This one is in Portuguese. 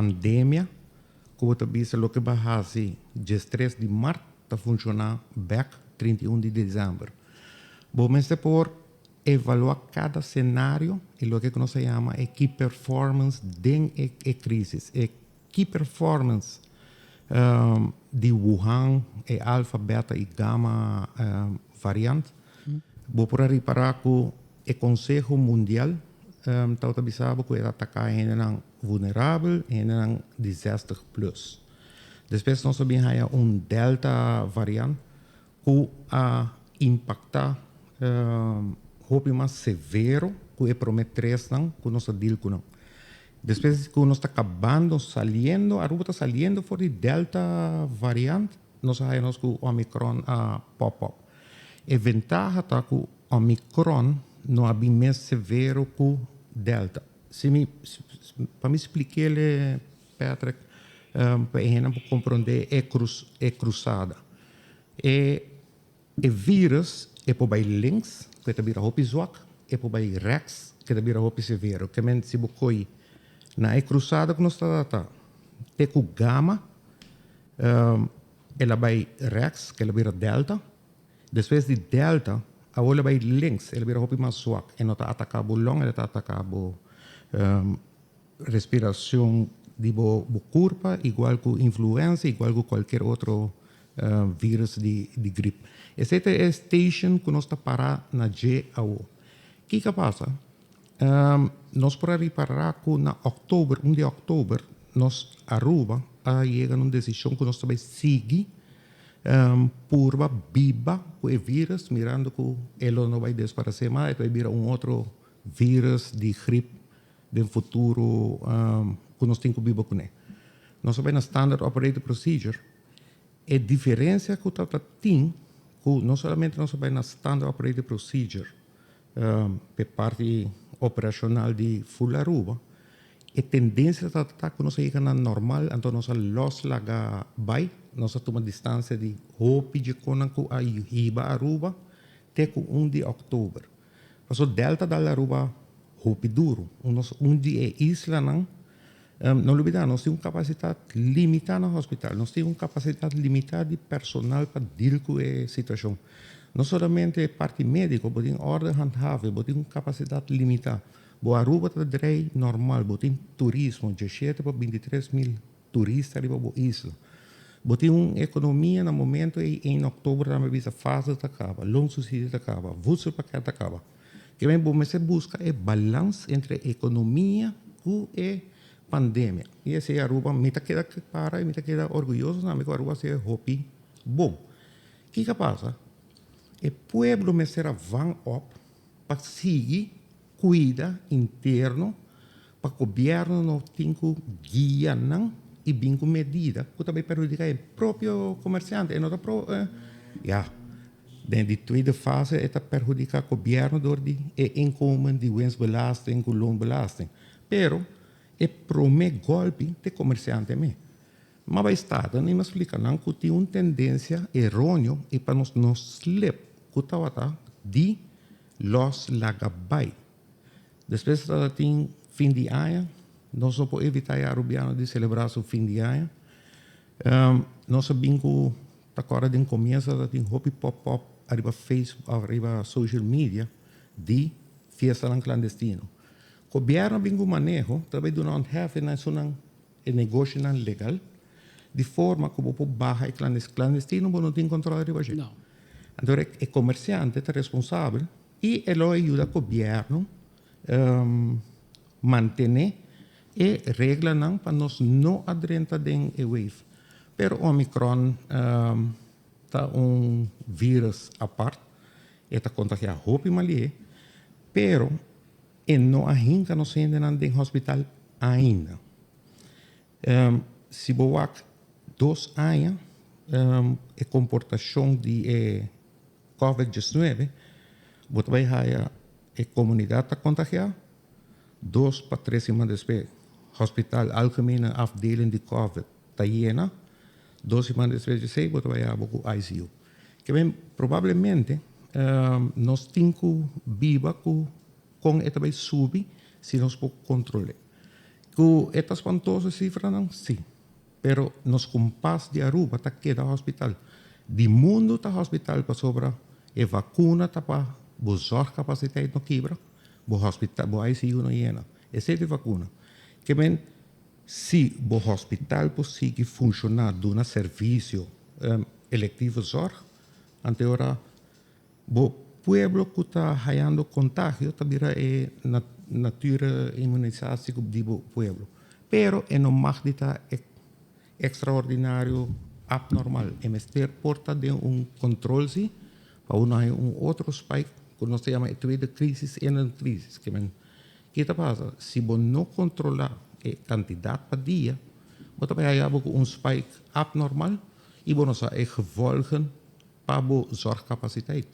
pandemia, como também se lo que bahasi, dia 3 de março, está funcionando back 31 de dezembro. Vamos por evaluar cada cenário e o que nós chama é key performance dentro da crise. É key performance de Wuhan, é alfa, beta e gama variante. Vou por reparar que o Conselho Mundial está avisando que ele atacar a vulnerável e a desastre plus. Depois nós também temos delta variante que impacta roupa mais severo que é promete não que nós deal com. Depois que nós está acabando saliendo, a Aruba está saliendo por de delta variante, nós temos que o Omicron pop-up. A ventaja está que o Omicron não é bem mais severo que o delta. Para me explicar, Patrick, para a compreender é cruzada. O vírus é para o links, que é para o zwak, é para o rechts, que é para o severo. Que men se bocoi na cruzada que nós está tem o gama, ela vai rechts, que ela vira delta. Depois de delta, a olha vai links, ela vira o mais zwak. E não está atacando o long, ela está atacando respiração de boa curva, igual que influenza, igual que qualquer outro vírus de gripe. Essa é a station que nós está parado na GAO. O que passa? Nós podemos reparar que na outubro, 1 de outubro, nós Aruba chega a uma decisão que nós também seguir por biba o vírus, mirando que ele não vai desaparecer mais, vai vir outro vírus de gripe no futuro que nós temos que viver com ele. Nós sabemos na Standard Operating Procedure, a diferença que o Tata tem, que não somente nós sabemos na Standard Operating Procedure, por parte operacional de Full Aruba, a tendência está que nós chegamos na normal, então nós los laga vai, nós tomamos distância de hopi de conaco a Iba Aruba, até com 1 de outubro. Mas o delta da Aruba hopi duro, de isla não olvidar, nós temos capacidade limitada no hospital, nós temos capacidade limitada de personal para deal com a situação. Não somente parte médica, mas tem ordem handhável, mas tem capacidade limitada. O Aruba está direi normal, mas tem turismo, 17 para 23 mil turistas ali para a isla. Mas tem uma economia no momento e em outubro também visa fase está acaba, long subsídio está acaba, vulso paquete acaba. Que bem, você busca é balanço entre a economia e a pandemia. E esse é Aruba, me está queda para, me está queda orgulhoso, não, que Aruba é hopi bom. O que passa? O povo me será van op para seguir, cuida interno, para o governo não tem que guiar não e bem com medida, que também prejudica o próprio comerciante, e não dentro da tweede fase está perjudicar o governo door de inkomen, de winstbelasting, de loonbelasting. Pero é prome golpe de comerciante me. Mas o Estado não me explica não que tem uma tendência errônea e para nós não slip que está de los lagabay. Depois tem fim de ano, nós não podemos evitar a arubiano de celebrar o fim de ano. Nós sabemos que agora de começo tem hopi pop-up arriba Facebook, arriba social media de fiesta clandestino. O governo tem um manejo, talvez do não have um negócio legal, de forma que o barra e clandestino não tem controle arriba gente. Não. Então, o comerciante é responsável e ele ajuda o governo manter e regra não para nós não adentrar em wave. Pero Omicron está vírus à parte, está contagiado roupa e malie, pero não ainda não se ainda em hospital ainda. Se boak 2 anos a comportação de COVID-19, você vai a comunidade está contagiada, 2 para 3 semanas depois, hospital algemene afdeling de COVID está llena, 2 semanas depois de você vai a ICU. Que bem, provavelmente, nós temos que viver com esta vai subir se nós podemos controlar. esta espantosa cifra, não? Sim. Pero nos compás de Aruba, tá queda hospital. De mundo tá hospital para sobra, e vacuna tá para bozor capacidade no quebra, bo hospital, bo ICU no llena. Essa é de vacuna. Que men, se o hospital consegue funcionar de um serviço eletivo zorg, ante ora, o pueblo que está ganhando contágio também é natura imunização do pueblo. Pero não mag estar extraordinário, abnormal. E mesmo porta de controle se para outro spike que nós chamamos de tweede crisis en een crisis. Que está passa? Se você não controlar a quantidade para dia, você vai ter spike abnormal e você vai gevolgen para a zorgcapaciteit.